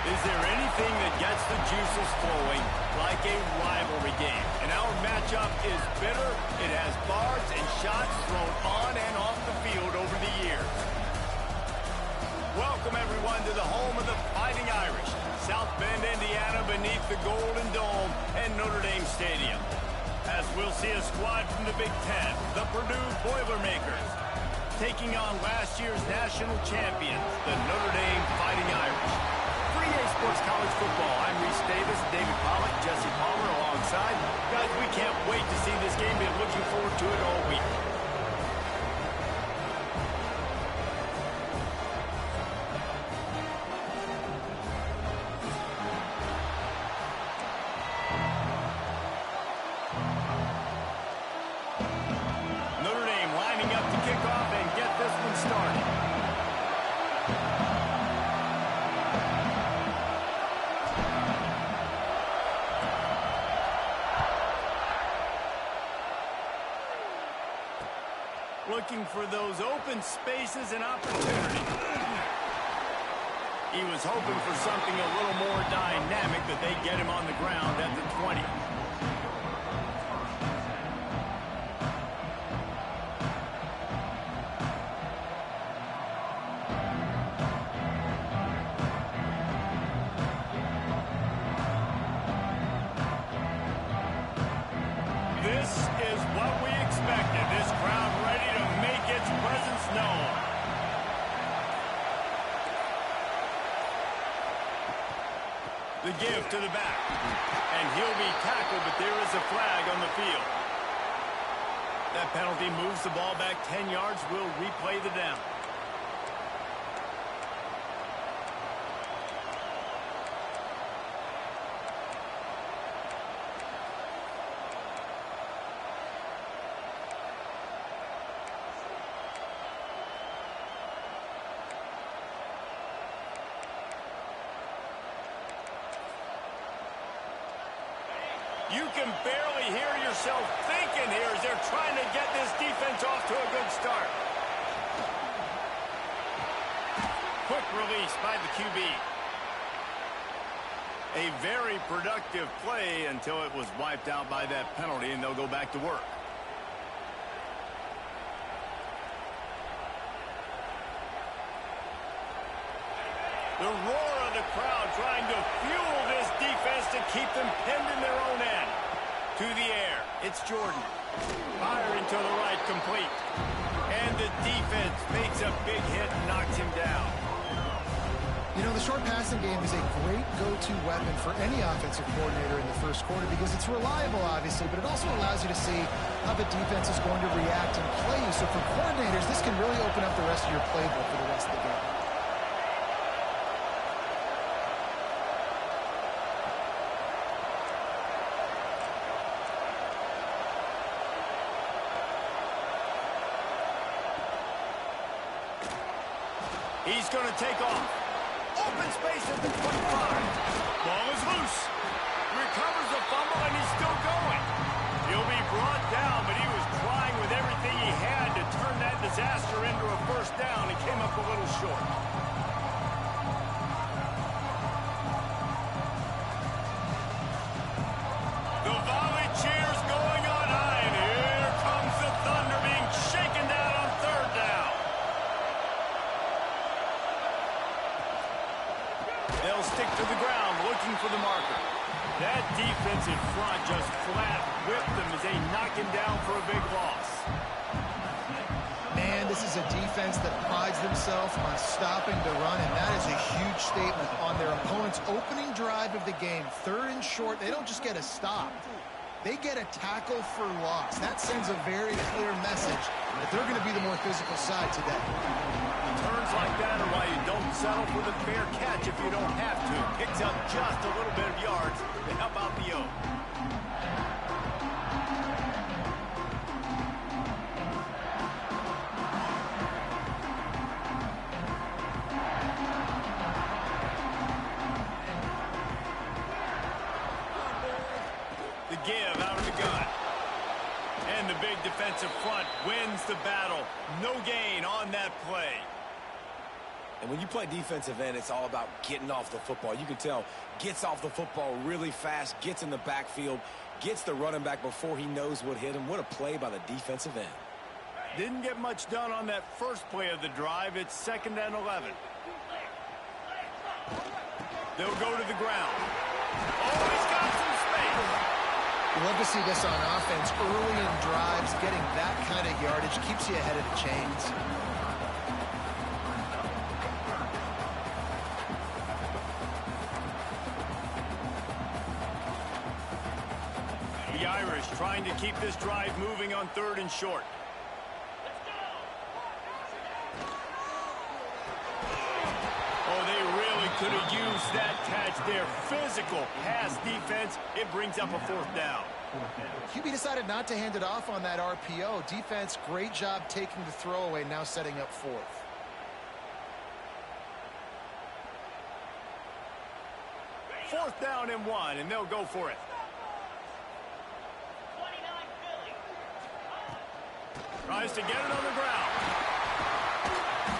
Is there anything that gets the juices flowing like a rivalry game? And our matchup is bitter. It has barbs and shots thrown on and off the field over the years. Welcome, everyone, to the home of the Fighting Irish, South Bend, Indiana, beneath the Golden Dome and Notre Dame Stadium. As we'll see a squad from the Big Ten, the Purdue Boilermakers, taking on last year's national champions, the Notre Dame Fighting Irish. For EA Sports College Football, I'm Reese Davis, David Pollack, Jesse Palmer alongside. Guys, we can't wait to see this game. Been looking forward to it all week. Notre Dame lining up to kick off and get this one started. Looking for those open spaces and opportunities. He was hoping for something a little more dynamic, but they get him on the ground at the 20. This is what we expected. This crowd ready to make its presence known. The give to the back. And he'll be tackled, but there is a flag on the field. That penalty moves the ball back 10 yards. We'll replay the down. You can barely hear yourself thinking here as they're trying to get this defense off to a good start. Quick release by the QB. A very productive play until it was wiped out by that penalty, and they'll go back to work. The roar of the crowd trying to fuel this defense to keep them pinned in their own end. To the air, it's Jordan. Firing to the right, complete. And the defense makes a big hit and knocks him down. You know, the short passing game is a great go-to weapon for any offensive coordinator in the first quarter because it's reliable, obviously, but it also allows you to see how the defense is going to react and play you. So for coordinators, this can really open up the rest of your playbook for the rest of the game. He's going to take off. Open space at the 25. Ball is loose. Recovers the fumble, and he's still going. He'll be brought down, but he was trying with everything he had to turn that disaster into a first down. He came up a little short. The volley cheers going on high, and here comes the Thunder being shaken down on third down. They'll stick to the ground, looking for the marker. That defensive front just flat whipped them as they knock him down for a big loss. Man, this is a defense that prides themselves on stopping the run, and that is a huge statement on their opponent's opening drive of the game. Third and short, they don't just get a stop. They get a tackle for loss. That sends a very clear message that they're going to be the more physical side today. Turns like that are why you don't settle for the fair catch if you don't have to. Picks up just a little bit of yards to help out the O. The give out of the gun. And the big defensive front wins the battle. No gain on that play. And when you play defensive end, it's all about getting off the football. You can tell, gets off the football really fast, gets in the backfield, gets the running back before he knows what hit him. What a play by the defensive end. Didn't get much done on that first play of the drive. It's 2nd and 11. They'll go to the ground. Oh, he's got some space. You love to see this on offense. Early in drives, getting that kind of yardage keeps you ahead of the chains. The Irish trying to keep this drive moving on 3rd and short. Oh, they really could have used that catch there. Physical pass defense. It brings up a 4th down. QB decided not to hand it off on that RPO. Defense, great job taking the throwaway, now setting up 4th. Fourth down and 1, and they'll go for it. Tries to get it on the ground.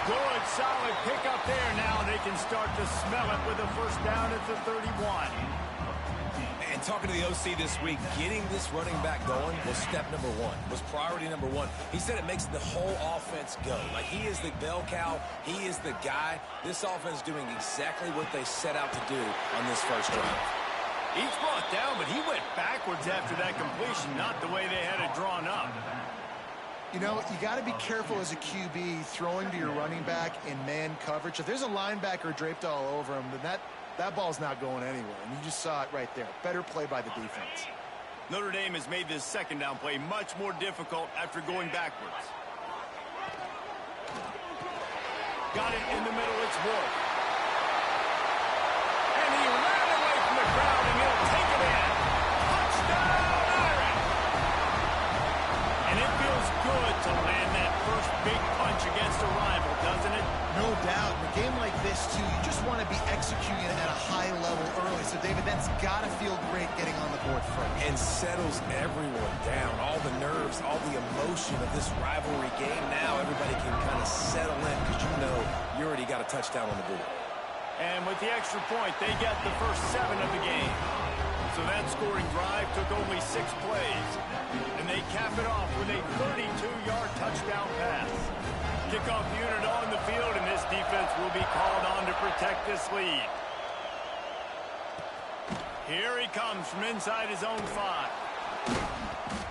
Good, solid pickup there. Now they can start to smell it with a 1st down at the 31. And talking to the OC this week, getting this running back going was step number 1, was priority number 1. He said it makes the whole offense go. Like, he is the bell cow. He is the guy. This offense is doing exactly what they set out to do on this first drive. He's brought down, but he went backwards after that completion, not the way they had it drawn up. You know, you got to be careful as a QB throwing to your running back in man coverage. If there's a linebacker draped all over him, then that ball's not going anywhere. And you just saw it right there. Better play by the defense. Notre Dame has made this 2nd down play much more difficult after going backwards. Got it in the middle. It's Wolf. And he ran away from the crowd, and he'll take it in. Touchdown, Irish! And it feels good to land that first big punch against a rival, doesn't it? No doubt. In a game like this, too, you just want to be executing it at a high level early. So, David, that's got to feel great getting on the board first. And settles everyone down. All the nerves, all the emotion of this rivalry game. Now everybody can kind of settle in because you know you already got a touchdown on the board. And with the extra point, they get the first 7 of the game. So that scoring drive took only 6 plays. And they cap it off with a 32-yard touchdown pass. Kickoff unit on the field, and this defense will be called on to protect this lead. Here he comes from inside his own 5.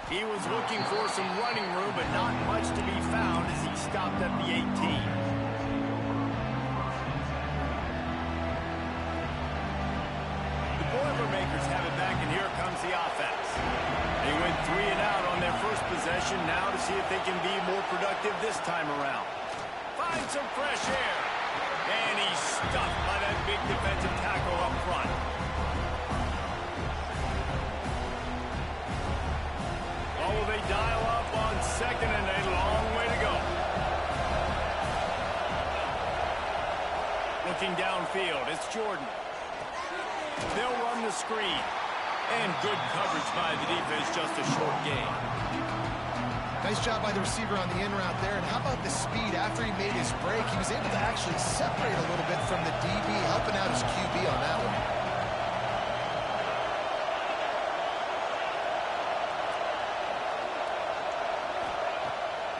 He was looking for some running room, but not much to be found as he stopped at the 18. The Boilermakers have it back, and here comes the offense. They went 3 and out on their first possession, now to see if they can be more productive this time around. Find some fresh air. And he's stuffed by that big defensive tackle up front. Oh, they dial up on 2nd and a long way to go. Looking downfield, it's Jordan. They'll run the screen. And good coverage by the defense, just a short gain. Nice job by the receiver on the in route there. And how about the speed after he made his break? He was able to actually separate a little bit from the DB, helping out his QB on that one.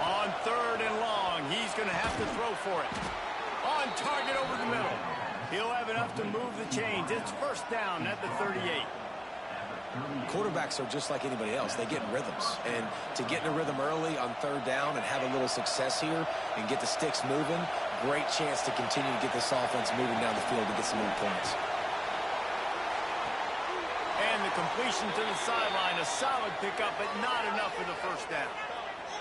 On 3rd and long, he's going to have to throw for it. On target over the middle. He'll have enough to move the chains. It's 1st down at the 38. Quarterbacks are just like anybody else. They get in rhythms. And to get in a rhythm early on 3rd down and have a little success here and get the sticks moving, great chance to continue to get this offense moving down the field to get some more points. And the completion to the sideline, a solid pickup, but not enough for the 1st down.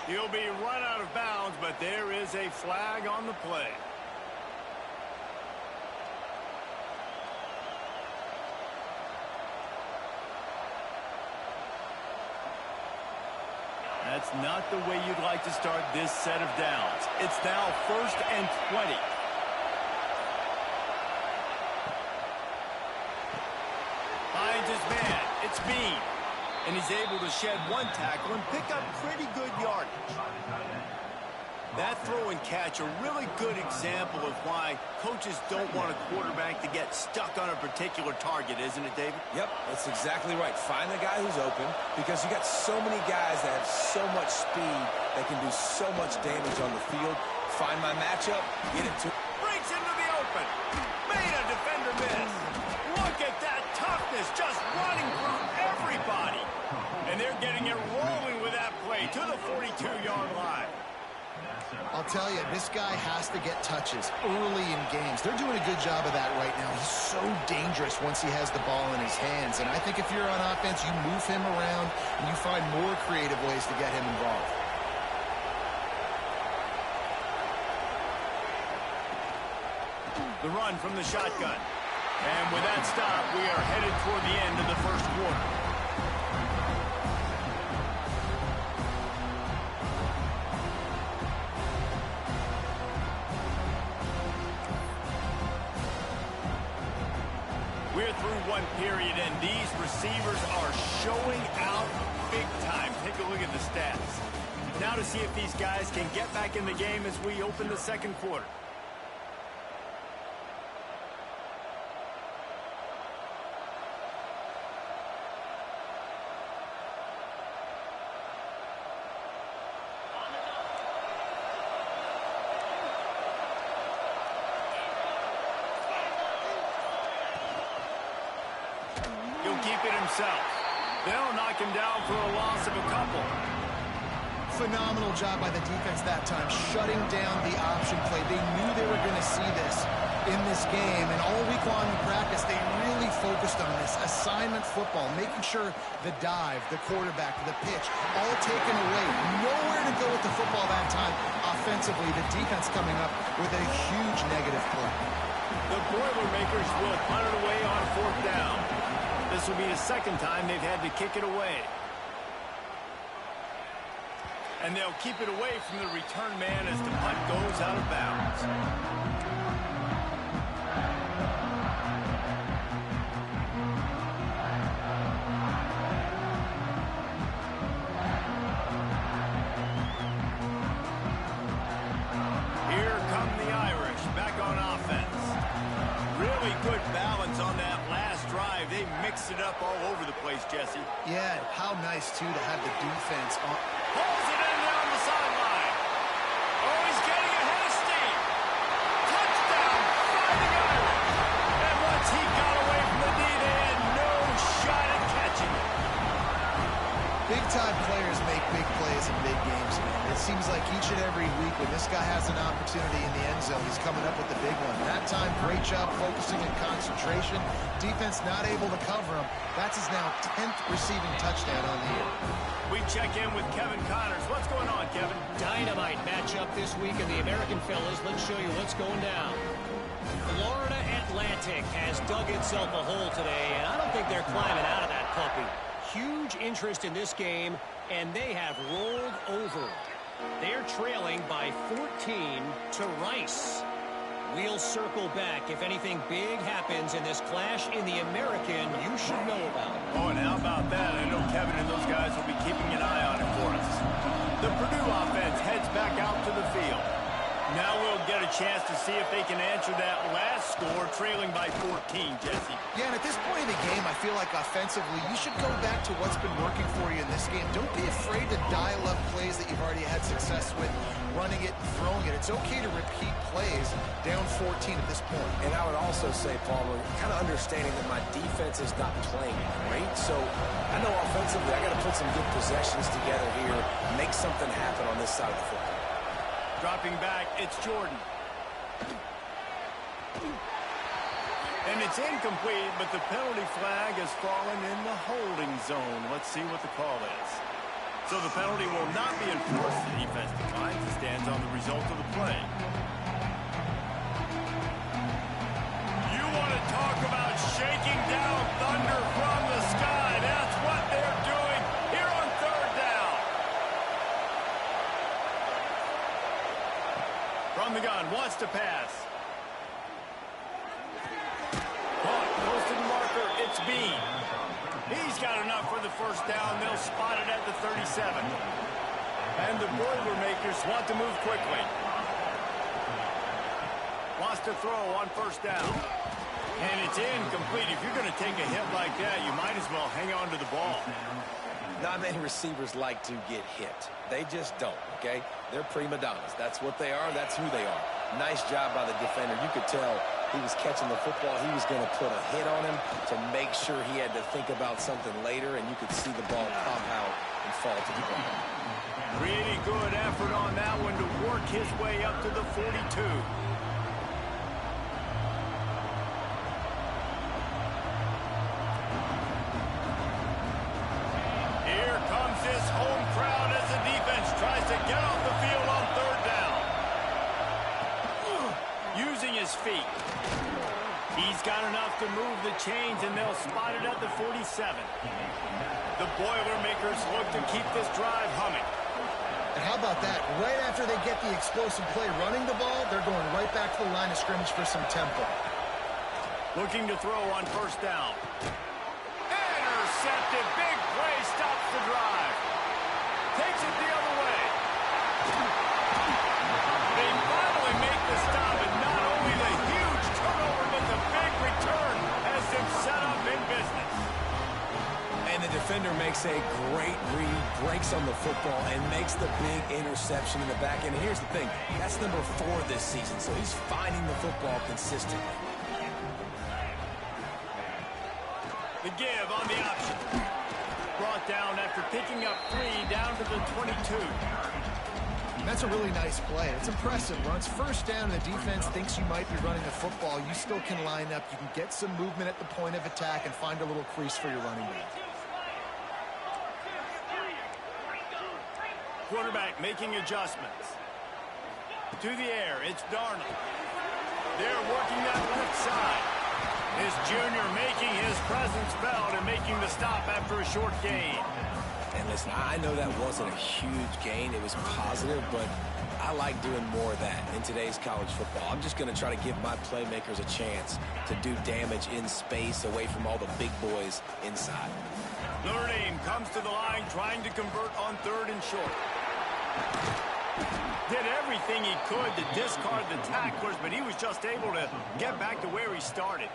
He'll be run out of bounds, but there is a flag on the play. That's not the way you'd like to start this set of downs. It's now 1st and 20. Finds his man. It's Bean. And he's able to shed 1 tackle and pick up pretty good yardage. That throw and catch, a really good example of why coaches don't want a quarterback to get stuck on a particular target, isn't it, David? Yep, that's exactly right. Find the guy who's open, because you got so many guys that have so much speed that can do so much damage on the field. Find my matchup, get it to... Breaks into the open. Made a defender miss. Look at that toughness, just running through everybody. And they're getting it rolling with that play to the 42-yard line. I'll tell you, this guy has to get touches early in games. They're doing a good job of that right now. He's so dangerous once he has the ball in his hands. And I think if you're on offense, you move him around and you find more creative ways to get him involved. The run from the shotgun. And with that stop, we are headed toward the end of the first quarter. We're through one period, and these receivers are showing out big time. Take a look at the stats. Now to see if these guys can get back in the game as we open the second quarter. Keep it himself. They'll knock him down for a loss of a couple. Phenomenal job by the defense that time, shutting down the option play. They knew they were going to see this in this game, and all week long in practice, they really focused on this assignment football, making sure the dive, the quarterback, the pitch, all taken away. Nowhere to go with the football that time. Offensively, the defense coming up with a huge negative play. The Boilermakers will punt it away on fourth down. This will be the second time they've had to kick it away. And they'll keep it away from the return man as the punt goes out of bounds. Here come the Irish back on offense. Really good balance on that last drive. They mixed it up all over the place, Jesse. Yeah, how nice, too, to have the defense on. Pulls it in down the sideline. Oh, he's getting ahead of steam. Touchdown, Fighting Irish. And once he got away from the knee, they had no shot at catching it. Big-time players make big plays in big games, man. It seems like each and every week when this guy has an opportunity in the end zone, he's coming up with the big one. That time, great job focusing and concentration. Defense not able to cover him. That's his now 10th receiving touchdown on the year. We check in with Kevin Connors. What's going on, Kevin? Dynamite matchup this week in the American fellas. Let's show you what's going down. Florida Atlantic has dug itself a hole today, and I don't think they're climbing out of that puppy. Huge interest in this game, and they have rolled over. They're trailing by 14 to Rice. We'll circle back. If anything big happens in this clash in the American, you should know about it. Oh, and how about that? I know Kevin and those guys will be keeping an eye on it for us. The Purdue offense heads back out to the field. Now we'll get a chance to see if they can answer that last score, trailing by 14, Jesse. Yeah, and at this point in the game, I feel like offensively, you should go back to what's been working for you in this game. Don't be afraid to dial up plays that you've already had success with, running it and throwing it. It's okay to repeat plays down 14 at this point. And I would also say, Palmer, kind of understanding that my defense is not playing great. So I know offensively, I got to put some good possessions together here, make something happen on this side of the football. Dropping back, it's Jordan. And it's incomplete, but the penalty flag has fallen in the holding zone. Let's see what the call is. So the penalty will not be enforced. The defense declines and stands on the result of the play. You want to talk about shaking down thunder from the sky. That's what they're doing here on third down. From the gun, wants to pass. Caught, close to the marker, it's Bean. He's got enough for the first down. They'll spot it at the 37. And the Boilermakers want to move quickly. Wants to throw on first down. And it's incomplete. If you're going to take a hit like that, you might as well hang on to the ball. Not many receivers like to get hit. They just don't, okay? They're prima donnas. That's what they are. That's who they are. Nice job by the defender. You could tell he was catching the football. He was going to put a hit on him to make sure he had to think about something later, and you could see the ball pop out and fall to the ground. Really good effort on that one to work his way up to the 42. Here comes this home crowd as the defense tries to get off the field on third down. Using his feet. He's got enough to move the chains, and they'll spot it at the 47. The Boilermakers look to keep this drive humming. And how about that? Right after they get the explosive play running the ball, they're going right back to the line of scrimmage for some tempo. Looking to throw on first down. Intercepted. Big play stops the drive. Takes it the other way. They finally make the stop, and not only the huge turnover, but the big return has them set up in business. And the defender makes a great read, breaks on the football, and makes the big interception in the back end. And here's the thing, that's number 4 this season, so he's finding the football consistently. The give on the option. Brought down after picking up 3 down to the 22. That's a really nice play. It's impressive. Once first down, the defense thinks you might be running the football. You still can line up. You can get some movement at the point of attack and find a little crease for your running back. Quarterback making adjustments. To the air, it's Darnold. They're working that left side. This junior making his presence felt and making the stop after a short gain. And listen, I know that wasn't a huge gain. It was positive, but I like doing more of that in today's college football. I'm just going to try to give my playmakers a chance to do damage in space away from all the big boys inside. Notre Dame comes to the line trying to convert on third and short. Did everything he could to discard the tacklers, but he was just able to get back to where he started.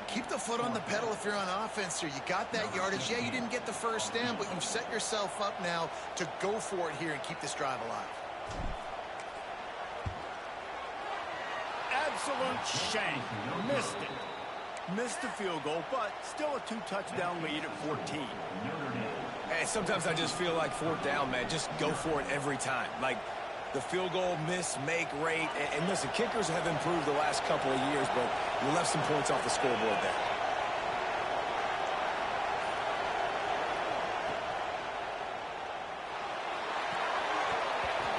Keep the foot on the pedal if you're on offense here. You got that yardage. Yeah, you didn't get the first down, but you've set yourself up now to go for it here and keep this drive alive. Absolute shank. Missed it. Missed the field goal, but still a 2-touchdown lead at 14. And sometimes I just feel like fourth down, man. Just go for it every time. Like the field goal miss, make rate. And listen, kickers have improved the last couple of years, but you left some points off the scoreboard there.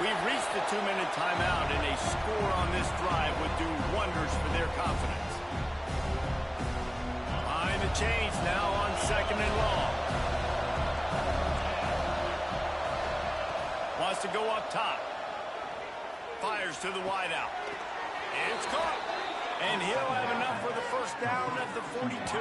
We've reached the 2-minute timeout, and a score on this drive would do wonders for their confidence. Behind the chains now on 2nd and long. Wants to go up top. Fires to the wideout. It's caught. And he'll have enough for the first down at the 42.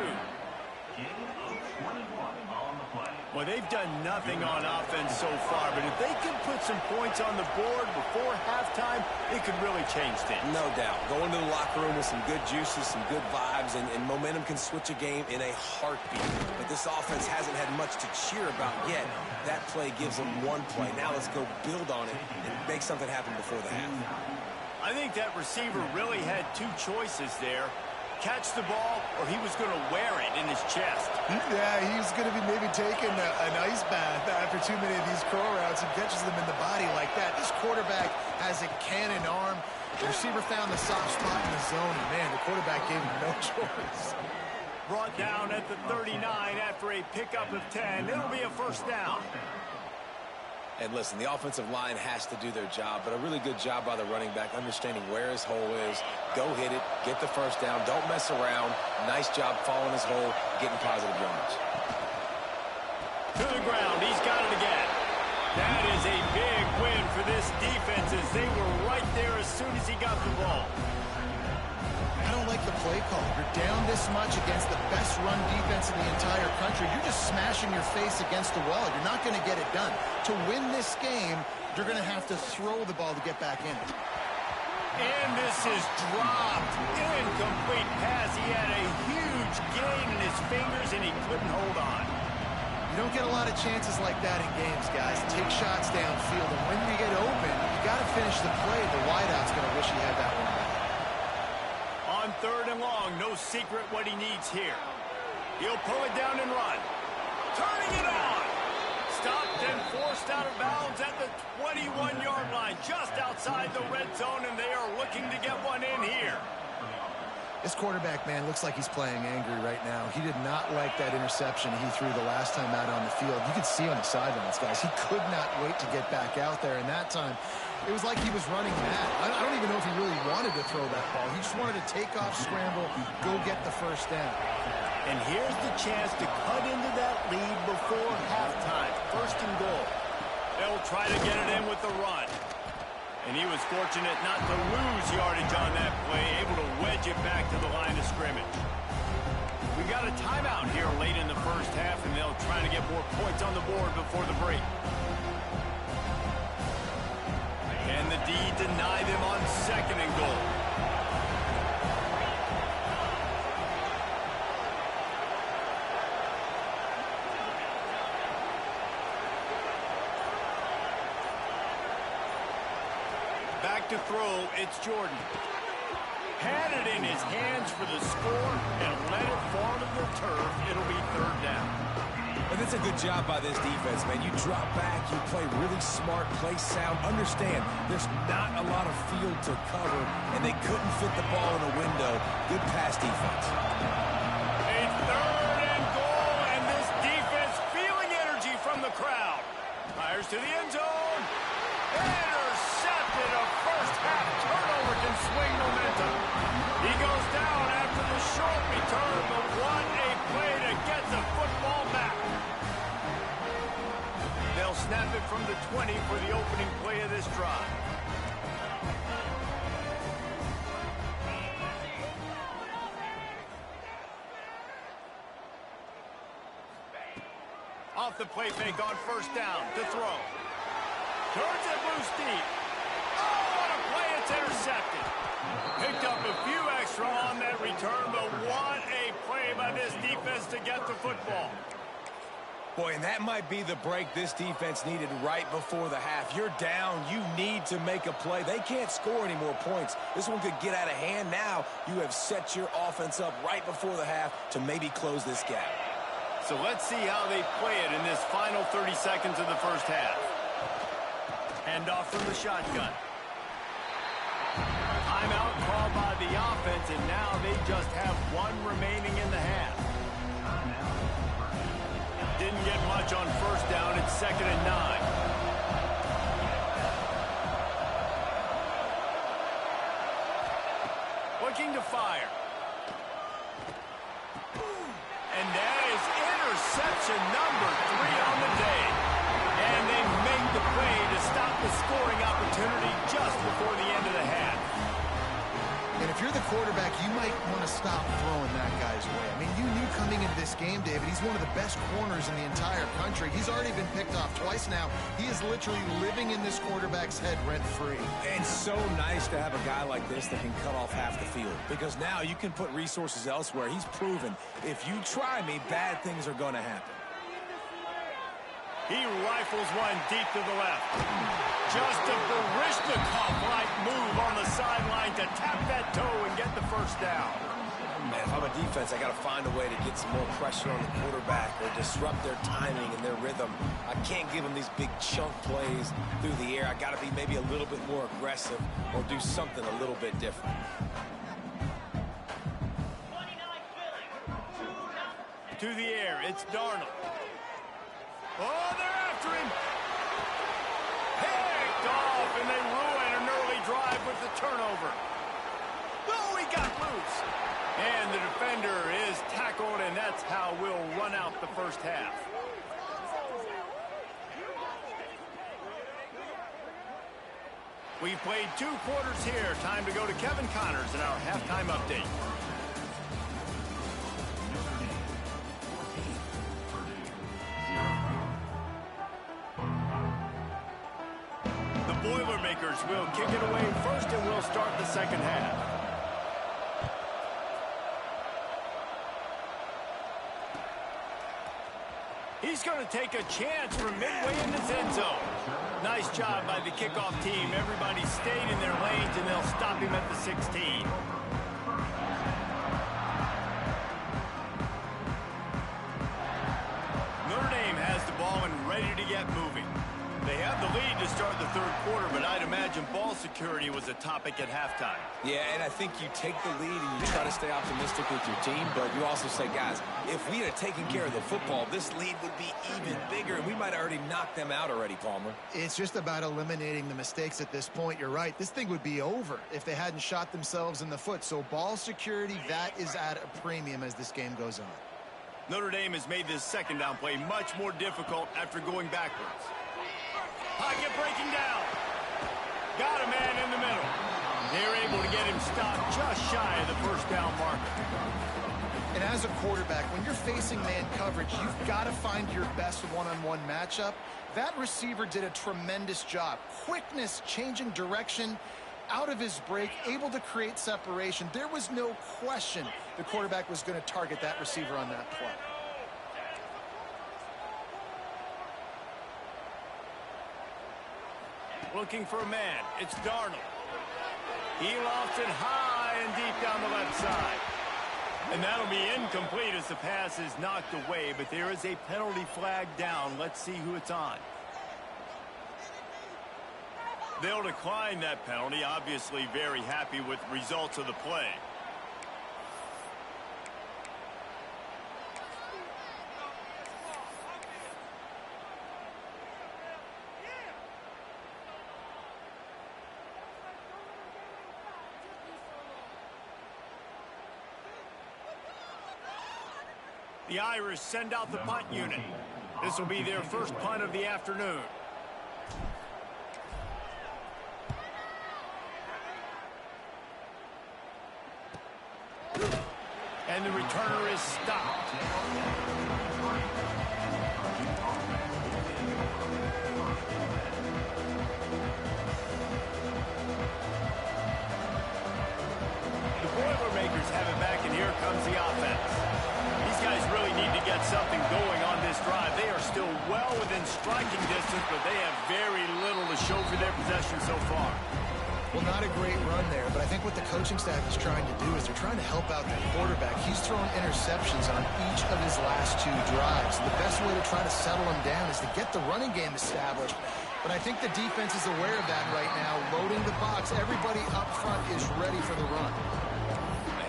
Well, they've done nothing on offense so far, but if they can put some points on the board before halftime, it could really change things. No doubt. Going to the locker room with some good juices, some good vibes, and momentum can switch a game in a heartbeat. But this offense hasn't had much to cheer about yet. That play gives them one play. Now let's go build on it and make something happen before the half. I think that receiver really had 2 choices there. Catch the ball, or he was going to wear it in his chest. Yeah, he's going to be maybe taking an ice bath after too many of these curl routes and catches them in the body like that. This quarterback has a cannon arm. The receiver found the soft spot in the zone, and man, the quarterback gave him no choice. Brought down at the 39 after a pickup of 10. It'll be a first down. And listen, the offensive line has to do their job, but a really good job by the running back, understanding where his hole is. Go hit it, get the first down, don't mess around. Nice job following his hole, getting positive yards. To the ground, he's got it again. That is a big win for this defense as they were right there as soon as he got the ball. I don't like the play call. You're down this much against the best run defense in the entire country. You're just smashing your face against the wall. You're not going to get it done. To win this game, you're going to have to throw the ball to get back in it. And this is dropped. Incomplete pass. He had a huge gain in his fingers, and he couldn't hold on. You don't get a lot of chances like that in games, guys. Take shots downfield, and when you get open, you got to finish the play. The wideout's going to wish he had that one back. On 3rd and long, no secret what he needs here. He'll pull it down and run. Turning it on. Stopped and forced out of bounds at the 21-yard line, just outside the red zone, and they are looking to get one in here. This quarterback, man, looks like he's playing angry right now. He did not like that interception he threw the last time out on the field. You could see on the sidelines, guys. He could not wait to get back out there, and that time it was like he was running mad. I don't even know if he really wanted to throw that ball. He just wanted to take off, scramble, go get the first down. And here's the chance to cut into that lead before halftime. 1st and goal. They'll try to get it in with the run. And he was fortunate not to lose yardage on that play, able to wedge it back to the line of scrimmage. We got a timeout here late in the first half, and they'll try to get more points on the board before the break. And the D deny them on 2nd and goal. Back to throw, it's Jordan. Had it in his hands for the score and let it fall to the turf. It'll be 3rd down. And it's a good job by this defense, man. You drop back, you play really smart, play sound. Understand, there's not a lot of field to cover, and they couldn't fit the ball in a window. Good pass defense. A 3rd and goal, and this defense feeling energy from the crowd. Fires to the end zone. Intercepted. A first-half turnover can swing momentum. He goes down after the short return, but what a play to get the football back. They'll snap it from the 20 for the opening play of this drive. Off the play fake on 1st down to throw. Turns it loose deep. Oh, what a play. It's intercepted. Picked up a few extra on that return, but what a play by this defense to get the football. Boy, and that might be the break this defense needed right before the half. You're down. You need to make a play. They can't score any more points. This one could get out of hand now. You have set your offense up right before the half to maybe close this gap. So let's see how they play it in this final 30 seconds of the first half. Handoff from the shotgun. Timeout called by the offense, and now they just have one remaining in the half. Didn't get much on 1st down. It's 2nd and 9. Looking to fire. And that is interception number 3 on the day. And they make the play to stop the scoring opportunity just before the end of the half. And if you're the quarterback, you might want to stop throwing that guy's way. I mean, you knew coming into this game, David, he's one of the best corners in the entire country. He's already been picked off twice now. He is literally living in this quarterback's head rent-free. And so nice to have a guy like this that can cut off half the field, because now you can put resources elsewhere. He's proven, if you try me, bad things are going to happen. He rifles one deep to the left. Just a Barishnikov-like move on the sideline to tap that toe and get the first down. Man, if I'm a defense, I got to find a way to get some more pressure on the quarterback or disrupt their timing and their rhythm. I can't give them these big chunk plays through the air. I got to be maybe a little bit more aggressive or do something a little bit different. To the air, it's Darnold. Oh, they're after him. Picked off, and they ruin an early drive with the turnover. Oh, he got loose. And the defender is tackled, and that's how we'll run out the first half. We've played 2 quarters here. Time to go to Kevin Connors in our halftime update. The Boilermakers will kick it away first, and we'll start the second half. He's going to take a chance from midway in his end zone. Nice job by the kickoff team. Everybody stayed in their lanes, and they'll stop him at the 16. Notre Dame has the ball and ready to get moving. They have the lead to start the third quarter, but I'd imagine ball security was a topic at halftime. Yeah, and I think you take the lead and you try to stay optimistic with your team, but you also say, guys, if we had taken care of the football, this lead would be even bigger, and we might have already knocked them out already, Palmer. It's just about eliminating the mistakes at this point. You're right. This thing would be over if they hadn't shot themselves in the foot. So ball security, that is at a premium as this game goes on. Notre Dame has made this second down play much more difficult after going backwards. Pocket breaking down. Got a man in the middle. They're able to get him stopped just shy of the first down marker. And as a quarterback, when you're facing man coverage, you've got to find your best one-on-one matchup. That receiver did a tremendous job. Quickness, changing direction, out of his break, able to create separation. There was no question the quarterback was going to target that receiver on that play. Looking for a man. It's Darnold. He lofts it high and deep down the left side. And that'll be incomplete as the pass is knocked away, but there is a penalty flag down. Let's see who it's on. They'll decline that penalty, obviously very happy with the results of the play. The Irish send out the punt unit. This will be their first punt of the afternoon. And the returner is stopped. The Boilermakers have it back, and here comes the offense. These guys really need to get something going on this drive. They are still well within striking distance, but they have very little to show for their possession so far. Well, not a great run there, but I think what the coaching staff is trying to do is they're trying to help out their quarterback. He's thrown interceptions on each of his last 2 drives. The best way to try to settle him down is to get the running game established. But I think the defense is aware of that right now, loading the box. Everybody up front is ready for the run.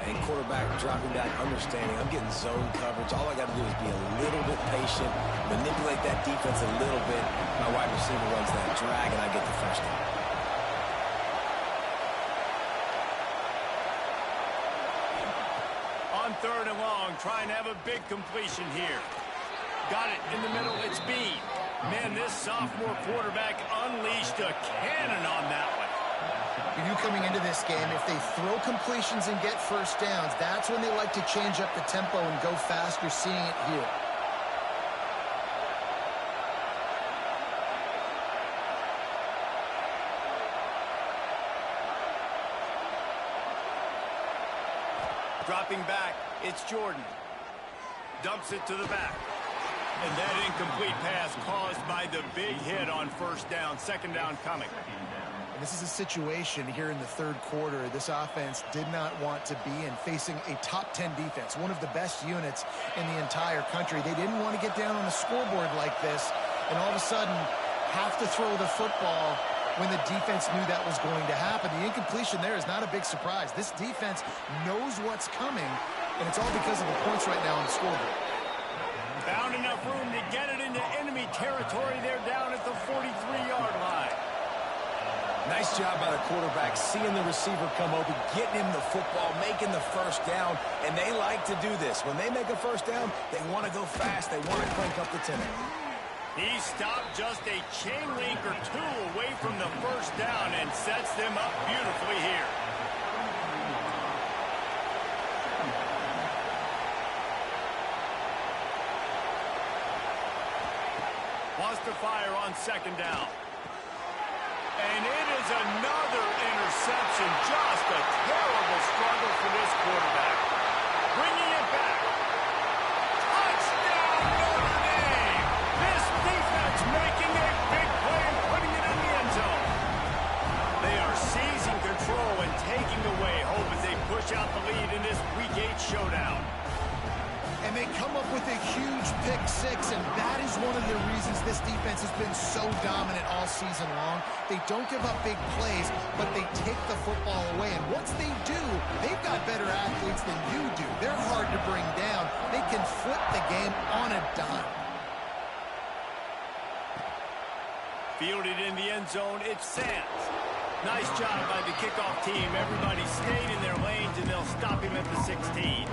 And quarterback dropping back, understanding I'm getting zone coverage. All I got to do is be a little bit patient, manipulate that defense a little bit. My wide receiver runs that drag, and I get the first down. On 3rd and long, trying to have a big completion here. Got it in the middle. It's Bean. Man, this sophomore quarterback unleashed a cannon on that one. You coming into this game, if they throw completions and get first downs, that's when they like to change up the tempo and go fast. You're seeing it here. Dropping back, it's Jordan. Dumps it to the back. And that incomplete pass caused by the big hit on first down. Second down coming. This is a situation here in the third quarter this offense did not want to be in, facing a top 10 defense, one of the best units in the entire country. They didn't want to get down on the scoreboard like this and all of a sudden have to throw the football when the defense knew that was going to happen. The incompletion there is not a big surprise. This defense knows what's coming, and it's all because of the points right now on the scoreboard. Found enough room to get it into enemy territory. They're down at the 43-yard line. Nice job by the quarterback, seeing the receiver come open, getting him the football, making the first down, and they like to do this. When they make a first down, they want to go fast. They want to crank up the tempo. He stopped just a chain link or two away from the first down and sets them up beautifully here. Wants to fire on second down. And it is another interception. Just a terrible struggle for this quarterback. Bringing it back. Touchdown, Notre Dame! This defense making a big play and putting it in the end zone. They are seizing control and taking away hope as they push out the lead in this Week 8 showdown. And they come up with a huge pick six, and that is one of the reasons this defense has been so dominant all season long. They don't give up big plays, but they take the football away. And once they do, they've got better athletes than you do. They're hard to bring down. They can flip the game on a dime. Fielded in the end zone, it's Sands. Nice job by the kickoff team. Everybody stayed in their lanes, and they'll stop him at the 16.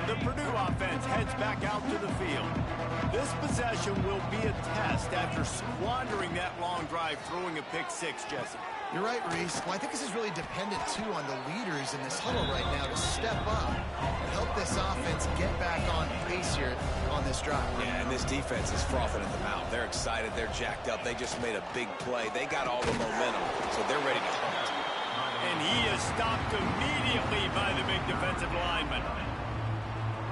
The Purdue offense heads back out to the field. This possession will be a test after squandering that long drive, throwing a pick six, Jesse. You're right, Reese. Well, I think this is really dependent, too, on the leaders in this huddle right now to step up and help this offense get back on pace here on this drive. Yeah, and this defense is frothing at the mouth. They're excited. They're jacked up. They just made a big play. They got all the momentum, so they're ready to hunt. And he is stopped immediately by the big defensive lineman.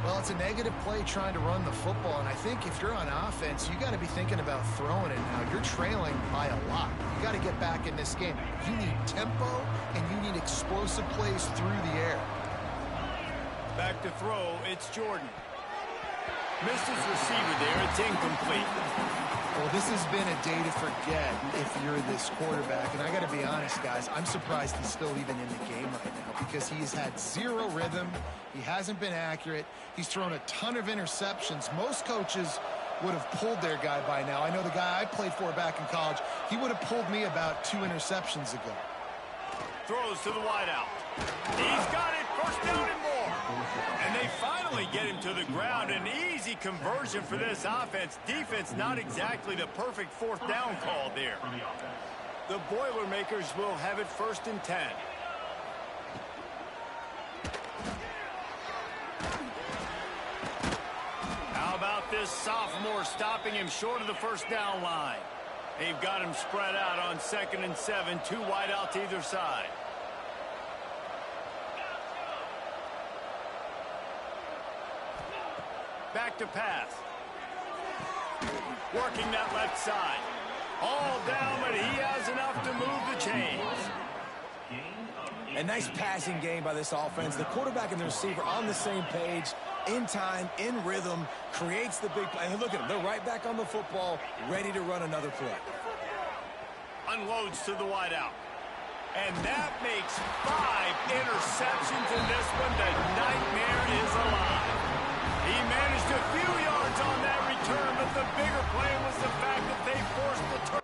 Well, it's a negative play trying to run the football, and I think if you're on offense, you got to be thinking about throwing it now. You're trailing by a lot. You got to get back in this game. You need tempo, and you need explosive plays through the air. Back to throw, it's Jordan. Missed his receiver there, it's incomplete. Well, this has been a day to forget if you're this quarterback, and I got to be honest, guys, I'm surprised he's still even in the game right now because he has had zero rhythm. He hasn't been accurate. He's thrown a ton of interceptions. Most coaches would have pulled their guy by now. I know the guy I played for back in college, he would have pulled me about 2 interceptions ago. Throws to the wideout. He's got it, first down and more. And they finally get him to the ground. An easy conversion for this offense. Defense not exactly the perfect fourth down call there. The Boilermakers will have it 1st and 10. How about this sophomore stopping him short of the first down line? They've got him spread out on 2nd and 7, 2 wide out to either side. Back to pass. Working that left side. All down, but he has enough to move the chains. A nice passing game by this offense. The quarterback and the receiver on the same page, in time, in rhythm, creates the big play. And look at them. They're right back on the football, ready to run another play. Unloads to the wideout. And that makes 5 interceptions in this one. The nightmare is alive. He managed a few yards on that return, but the bigger play was the fact that they forced the turn.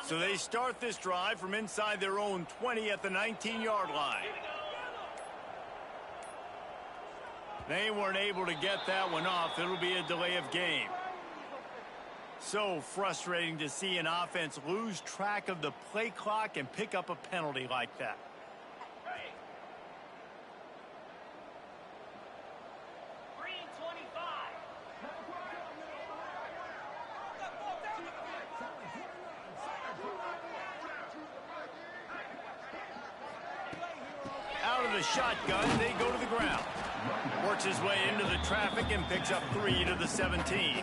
So they start this drive from inside their own 20 at the 19-yard line. They weren't able to get that one off. It'll be a delay of game. So frustrating to see an offense lose track of the play clock and pick up a penalty like that. the shotgun. They go to the ground. Works his way into the traffic and picks up 3 to the 17.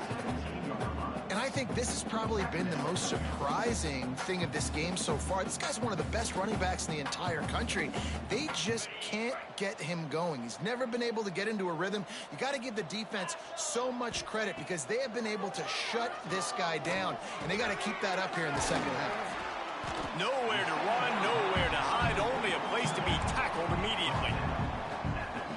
And I think this has probably been the most surprising thing of this game so far. This guy's one of the best running backs in the entire country. They just can't get him going. He's never been able to get into a rhythm. You got to give the defense so much credit because they have been able to shut this guy down, and they got to keep that up here in the second half. Nowhere to run, nowhere to hide, only a place to be tackled immediately.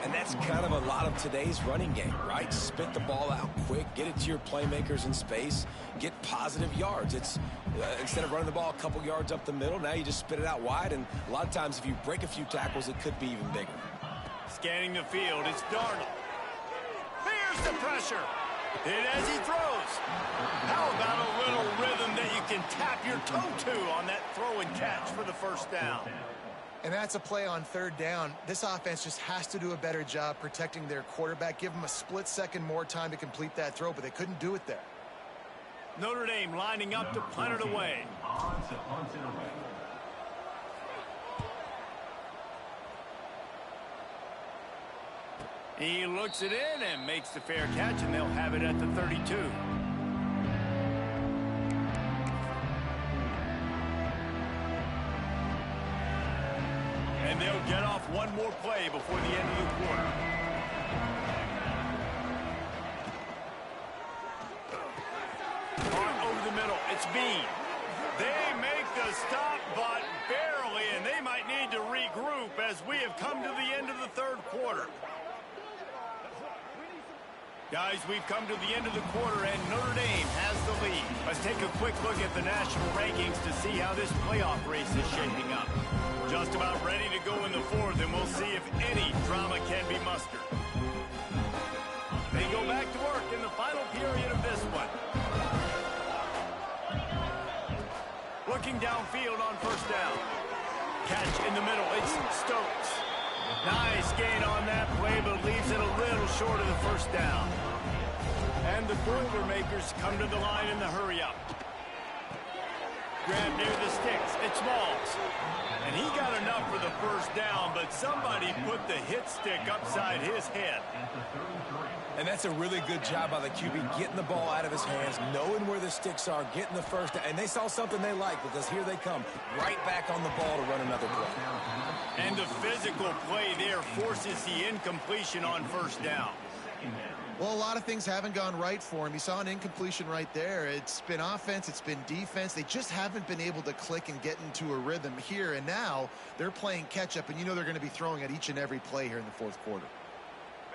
And that's kind of a lot of today's running game, right? Spit the ball out quick, get it to your playmakers in space, get positive yards. It's instead of running the ball a couple yards up the middle, now you just spit it out wide, and a lot of times if you break a few tackles, it could be even bigger. Scanning the field, it's Darnold. Here's the pressure. Hit as he throws. How about a little rhythm that you can tap your toe to on that throw and catch for the first down? And that's a play on third down. This offense just has to do a better job protecting their quarterback. Give them a split second more time to complete that throw, but they couldn't do it there. Notre Dame lining up to punt it away. He looks it in and makes the fair catch, and they'll have it at the 32. And they'll get off one more play before the end of the quarter. Hart over the middle. It's Bean. They make the stop, but barely, and they might need to regroup as we have come to the end of the third quarter. Guys, we've come to the end of the quarter, and Notre Dame has the lead. Let's take a quick look at the national rankings to see how this playoff race is shaping up. Just about ready to go in the fourth, and we'll see if any drama can be mustered. They go back to work in the final period of this one. Looking downfield on first down. Catch in the middle. It's Stokes. Nice gain on that play, but leaves it a little short of the first down. And the Boilermakers come to the line in the hurry-up. Grab near the sticks. It's Smalls. And he got enough for the first down, but somebody put the hit stick upside his head. And that's a really good job by the QB, getting the ball out of his hands, knowing where the sticks are, getting the first down. And they saw something they liked because here they come, right back on the ball to run another play. And the physical play there forces the incompletion on first down. Well, a lot of things haven't gone right for him. You saw an incompletion right there. It's been offense, it's been defense. They just haven't been able to click and get into a rhythm here. And now they're playing catch-up, and you know they're going to be throwing at each and every play here in the fourth quarter.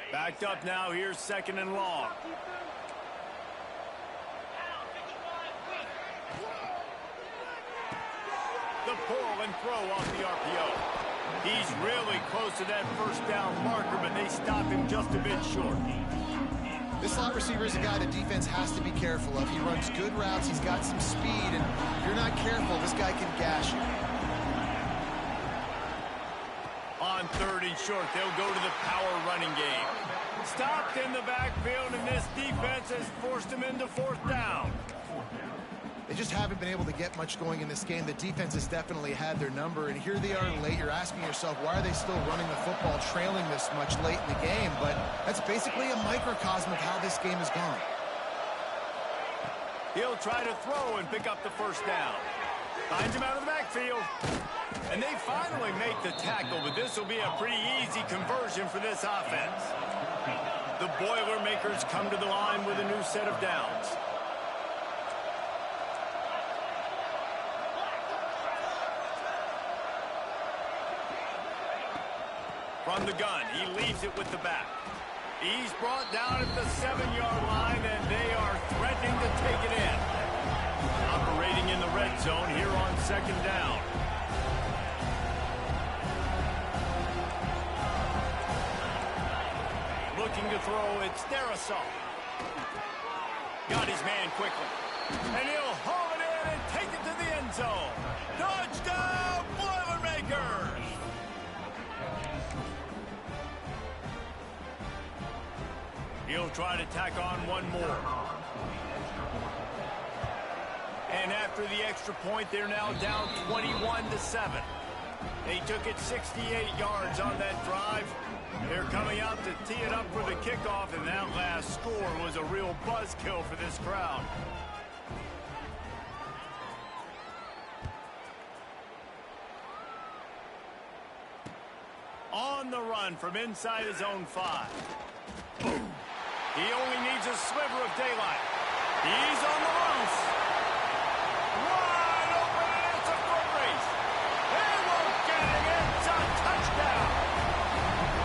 Backed up now, here's second and long. The pull and throw off the RPO. He's really close to that first down marker, but they stop him just a bit short. This slot receiver is a guy the defense has to be careful of. He runs good routes, he's got some speed, and if you're not careful, this guy can gash you. On third and short, they'll go to the power running game. Stopped in the backfield, and this defense has forced him into fourth down. They just haven't been able to get much going in this game. The defense has definitely had their number, and here they are late. You're asking yourself, why are they still running the football, trailing this much late in the game? But that's basically a microcosm of how this game has gone. He'll try to throw and pick up the first down. Finds him out of the backfield. And they finally make the tackle, but this will be a pretty easy conversion for this offense. The Boilermakers come to the line with a new set of downs. From the gun, he leaves it with the back. He's brought down at the 7-yard line, and they are threatening to take it in. Operating in the red zone here on second down. Looking to throw, it's Darrisaw. Got his man quickly. And he'll haul it in and take it to the end zone. Touchdown, Boilermakers! He'll try to tack on one more. And after the extra point, they're now down 21-7. They took it 68 yards on that drive. They're coming out to tee it up for the kickoff, and that last score was a real buzzkill for this crowd. On the run from inside his own 5. Boom. He only needs a sliver of daylight. He's on the loose. Wide open, and it's a foot race. They won't get it. It's a touchdown.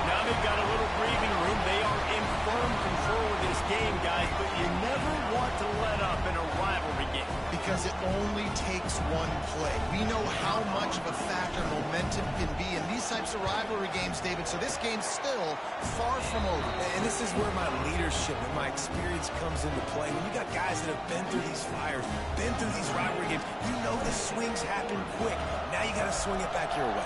Now they've got a little breathing room. They are in firm control of this game, guys, but you never want to let up in a rivalry game. Because it only takes one play. We know how much of a factor momentum can be in these types of rivalry games, David, so this game's still far from over. And this is where my leadership and my experience comes into play. When you got guys that have been through these fires, been through these rivalry games, you know the swings happen quick. Now you got to swing it back your way.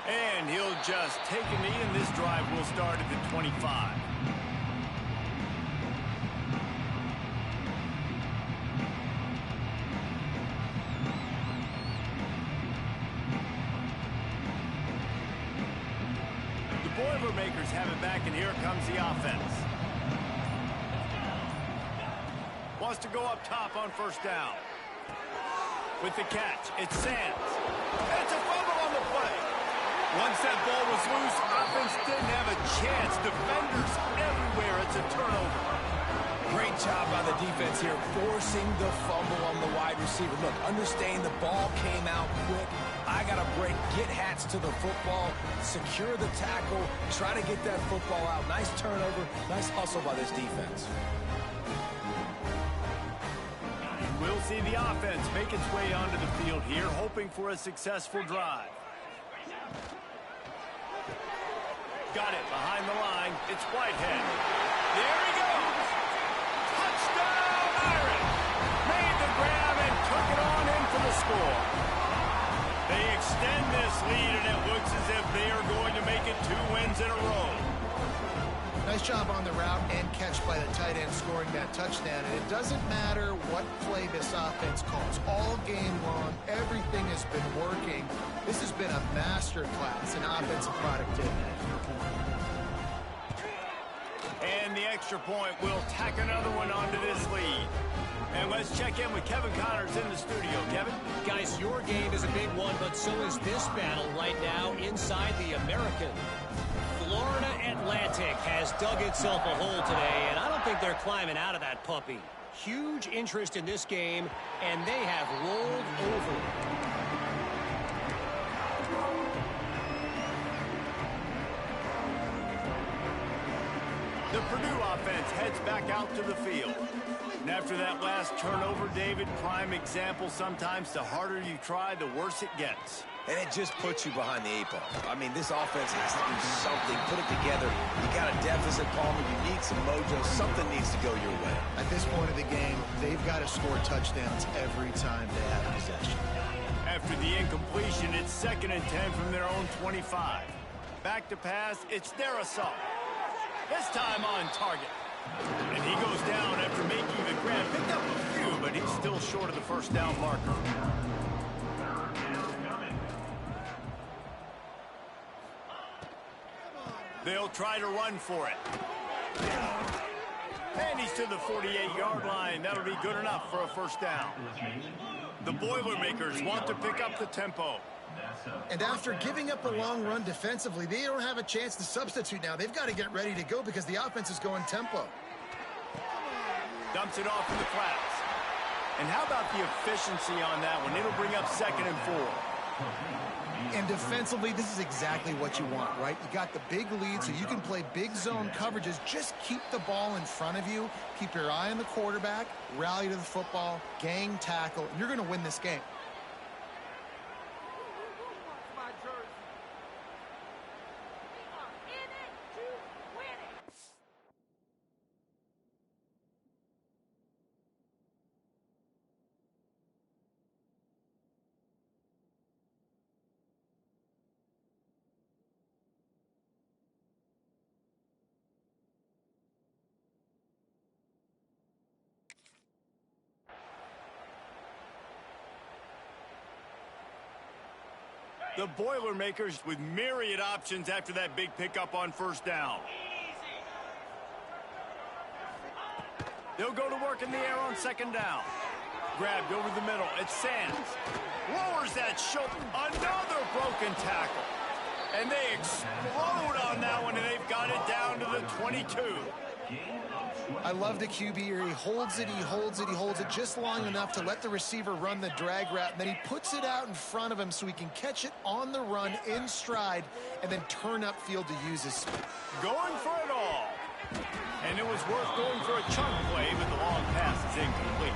And he'll just take a knee, and this drive will start at the 25. Boilermakers have it back, and here comes the offense. Wants to go up top on first down. With the catch, it's Sands. It's a fumble on the play. Once that ball was loose, offense didn't have a chance. Defenders everywhere. It's a turnover. Great job by the defense here, forcing the fumble on the wide receiver. Look, understand the ball came out quick. I got to break, get hats to the football, secure the tackle, try to get that football out. Nice turnover, nice hustle by this defense. We'll see the offense make its way onto the field here, hoping for a successful drive. Got it behind the line. It's Whitehead. There he goes. Touchdown, Irish. Made the grab and took it on in for the score. They extend this lead, and it looks as if they are going to make it 2 wins in a row. Nice job on the route and catch by the tight end scoring that touchdown. And it doesn't matter what play this offense calls. All game long, everything has been working. This has been a masterclass in offensive productivity. And the extra point will tack another one onto this lead. And let's check in with Kevin Connors in the studio. Kevin? Guys, your game is a big one, but so is this battle right now inside the American. Florida Atlantic has dug itself a hole today, and I don't think they're climbing out of that puppy. Huge interest in this game, and they have rolled over. The Purdue offense heads back out to the field. And after that last turnover, David, prime example, sometimes the harder you try, the worse it gets. And it just puts you behind the 8 ball. I mean, this offense has to do something, put it together. You got a deficit, Palmer. You need some mojo. Something needs to go your way. At this point of the game, they've got to score touchdowns every time they have possession. After the incompletion, it's 2nd and 10 from their own 25. Back to pass, it's their assault. This time on target. And he goes down after making the grab. Picked up a few, but he's still short of the first down marker. They'll try to run for it. And he's to the 48-yard line. That'll be good enough for a first down. The Boilermakers want to pick up the tempo. And after giving up a long run defensively, they don't have a chance to substitute now. They've got to get ready to go because the offense is going tempo. Dumps it off in the flats. And how about the efficiency on that one? It'll bring up 2nd and 4. And defensively, this is exactly what you want, right? You got the big lead, so you can play big zone coverages. Just keep the ball in front of you. Keep your eye on the quarterback. Rally to the football. Gang tackle. And you're going to win this game. The Boilermakers with myriad options after that big pickup on first down. They'll go to work in the air on second down. Grabbed over the middle. It's Sands. Lowers that shoulder. Another broken tackle. And they explode on that one, and they've got it down to the 22. I love the QB here. He holds it, he holds it, he holds it just long enough to let the receiver run the drag route, and then he puts it out in front of him so he can catch it on the run in stride and then turn upfield to use his speed. Going for it all. And it was worth going for a chunk play, but the long pass is incomplete.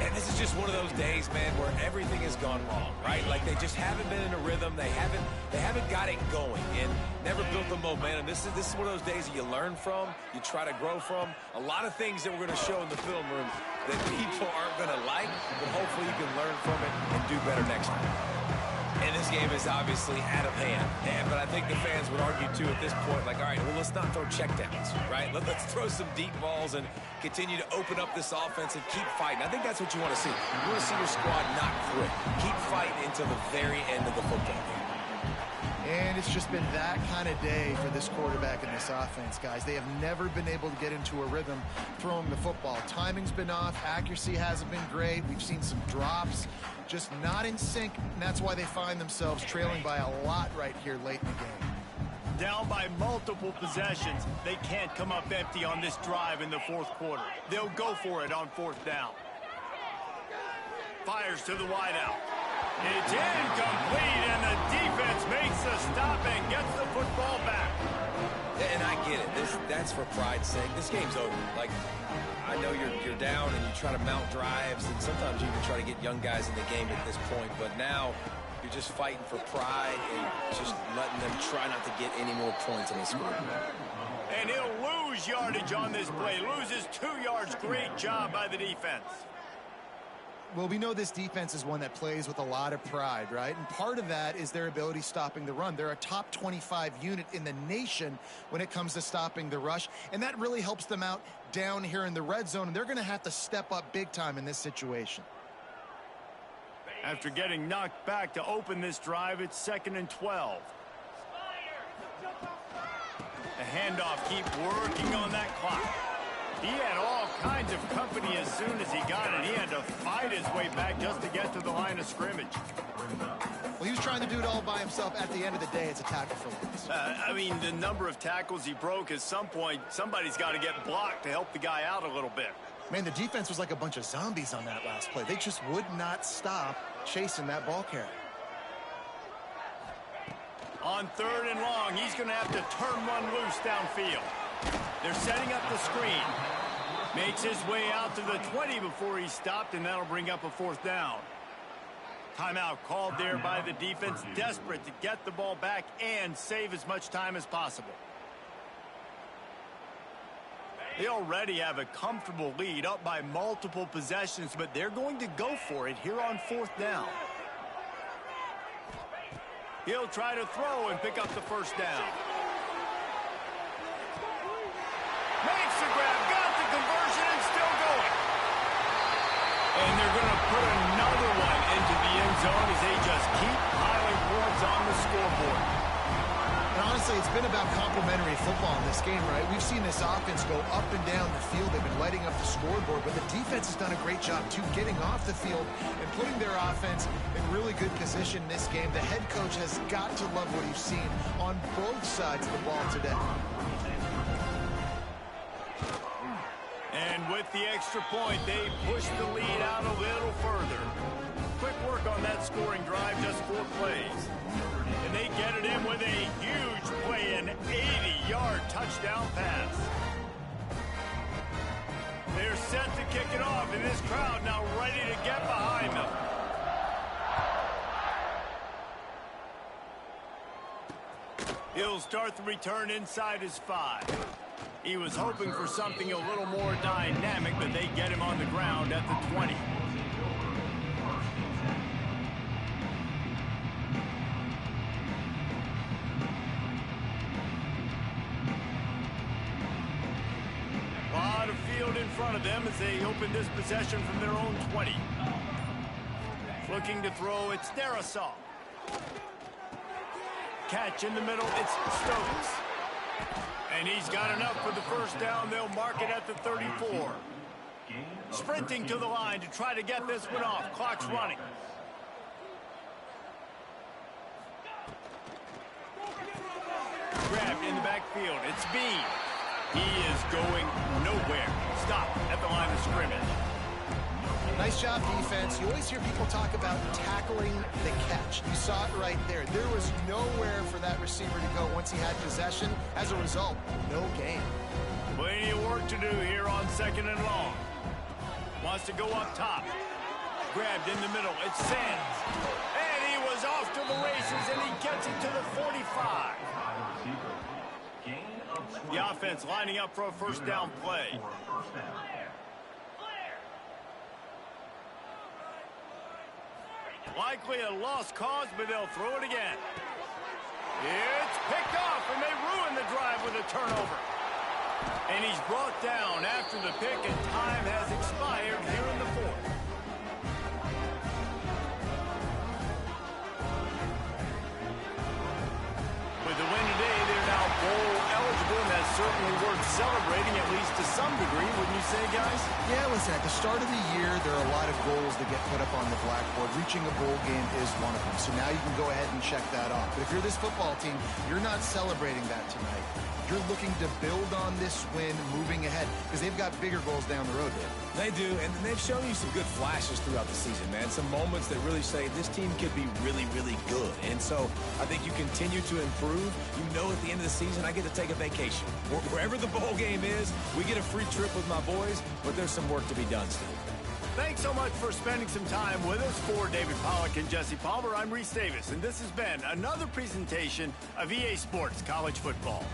And this is just one of those days, man, where everything has gone wrong, right? Like they just haven't been in a rhythm. They haven't got it going and never built the momentum. This is one of those days that you learn from, you try to grow from. A lot of things that we're going to show in the film room that people aren't going to like, but hopefully you can learn from it and do better next time. And this game is obviously out of hand. But I think the fans would argue, too, at this point, like, all right, well, let's not throw checkdowns, right? Let's throw some deep balls and continue to open up this offense and keep fighting. I think that's what you want to see. You want to see your squad not quit. Keep fighting until the very end of the football game. And it's just been that kind of day for this quarterback and this offense, guys. They have never been able to get into a rhythm throwing the football. Timing's been off. Accuracy hasn't been great. We've seen some drops, just not in sync, and that's why they find themselves trailing by a lot right here late in the game. Down by multiple possessions. They can't come up empty on this drive in the fourth quarter. They'll go for it on fourth down. Fires to the wideout. It's incomplete, and the defense makes the stop and gets the football back. And I get it. That's for pride's sake. This game's over. Like, I know you're down and you try to mount drives, and sometimes you even try to get young guys in the game at this point. But now you're just fighting for pride and just letting them try not to get any more points on the scoreboard. And he'll lose yardage on this play. Loses 2 yards. Great job by the defense. Well, we know this defense is one that plays with a lot of pride, right? And part of that is their ability stopping the run. They're a top 25 unit in the nation when it comes to stopping the rush, and that really helps them out down here in the red zone, and they're going to have to step up big time in this situation. After getting knocked back to open this drive, it's 2nd and 12. The handoff, keep working on that clock. He had all kinds of company as soon as he got it. He had to fight his way back just to get to the line of scrimmage. Well, he was trying to do it all by himself. At the end of the day, it's a tackle for loss. I mean, the number of tackles he broke, at some point, somebody's got to get blocked to help the guy out a little bit. Man, the defense was like a bunch of zombies on that last play. They just would not stop chasing that ball carrier. On 3rd and long, he's going to have to turn one loose downfield. They're setting up the screen. Makes his way out to the 20 before he's stopped, and that'll bring up a 4th down. Timeout called there by the defense, desperate to get the ball back and save as much time as possible. They already have a comfortable lead, up by multiple possessions, but they're going to go for it here on 4th down. He'll try to throw and pick up the 1st down. Makes the grab, got the conversion, and still going. And they're going to put another one into the end zone as they just keep piling points on the scoreboard. And honestly, it's been about complementary football in this game, right? We've seen this offense go up and down the field. They've been lighting up the scoreboard, but the defense has done a great job, too, getting off the field and putting their offense in really good position in this game. The head coach has got to love what he's seen on both sides of the ball today. And with the extra point, they push the lead out a little further. Quick work on that scoring drive, just 4 plays. And they get it in with a huge play, an 80-yard touchdown pass. They're set to kick it off, and this crowd now ready to get behind them. He'll start the return inside his 5. He was hoping for something a little more dynamic, but they get him on the ground at the 20. A lot of field in front of them as they open this possession from their own 20. Looking to throw, it's Dynasty. catch in the middle. It's Stokes. And he's got enough for the first down. They'll mark it at the 34. Sprinting to the line to try to get this one off. Clock's running. Grabbed in the backfield. It's Bean. He is going nowhere. Stop at the line of scrimmage. Nice job, defense. You always hear people talk about tackling the catch. You saw it right there. There was nowhere for that receiver to go once he had possession. As a result, no gain. Plenty of work to do here on 2nd and long. Wants to go up top. Grabbed in the middle. It's Sands. And he was off to the races, and he gets it to the 45. The offense lining up for a first down play. Likely a lost cause, but they'll throw it again. It's picked off, and they ruin the drive with a turnover. And he's brought down after the pick, and time has expired here in the 4th. With the win today, they're now bowl eligible, and that's certainly worth celebrating, at least to some degree, wouldn't you say, guys? Yeah, listen, at the start of the year, there are a lot of goals that get put up on the blackboard. Reaching a bowl game is one of them. So now you can go ahead and check that off. But if you're this football team, you're not celebrating that tonight. You're looking to build on this win moving ahead because they've got bigger goals down the road, Dave. They do, and they've shown you some good flashes throughout the season, man. Some moments that really say this team could be really, really good. And so I think you continue to improve. You know at the end of the season, I get to take a vacation. Wherever the bowl game is, we get a free trip with my boys, but there's some work to be done still. Thanks so much for spending some time with us. For David Pollack and Jesse Palmer, I'm Reese Davis, and this has been another presentation of EA Sports College Football.